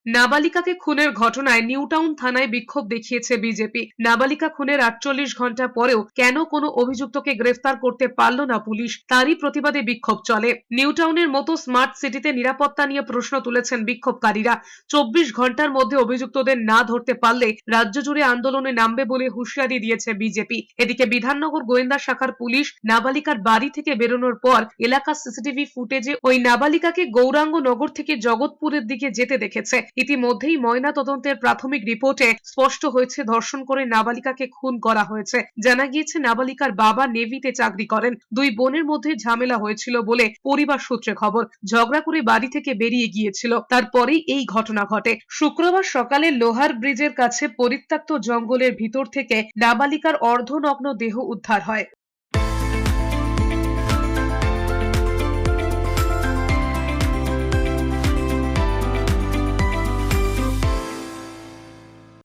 নাবালিকাকে খুনের ঘটনায় নিউটাউন থানায় বিক্ষোভ দেখিয়েছে বিজেপি। নাবালিকা খুনের 48 ঘন্টা পরেও কেন কোনো অভিযুক্তকে গ্রেফতার করতে পারল না পুলিশ, তারই প্রতিবাদে বিক্ষোভ চলে। নিউটাউনের মতো স্মার্ট সিটিতে নিরাপত্তা নিয়ে প্রশ্ন তুলেছেন বিক্ষোভকারীরা। 24 ঘন্টার মধ্যে অভিযুক্তদের না ধরতে পারলে রাজ্য জুড়ে আন্দোলনে নামবে বলে হুঁশিয়ারি দিয়েছে বিজেপি। এদিকে বিধাননগর গোয়েন্দা শাখার পুলিশ নাবালিকার বাড়ি থেকে বেরোনোর পর এলাকার সিসিটিভি ফুটেজে ওই নাবালিকাকে গৌরাঙ্গনগর থেকে জগৎপুরের দিকে যেতে দেখেছে। ইতিমধ্যেই ময়না তদন্তের প্রাথমিক রিপোর্টে স্পষ্ট হয়েছে ধর্ষণ করে নাবালিকাকে খুন করা হয়েছে। জানা গিয়েছে নাবালিকার বাবা নেভিতে চাকরি করেন। দুই বোনের মধ্যে ঝামেলা হয়েছিল বলে পরিবার সূত্রে খবর। ঝগড়া করে বাড়ি থেকে বেরিয়ে গিয়েছিল, তারপরেই এই ঘটনা ঘটে। শুক্রবার সকালে লোহার ব্রিজের কাছে পরিত্যক্ত জঙ্গলের ভিতর থেকে নাবালিকার অর্ধনগ্ন দেহ উদ্ধার হয়।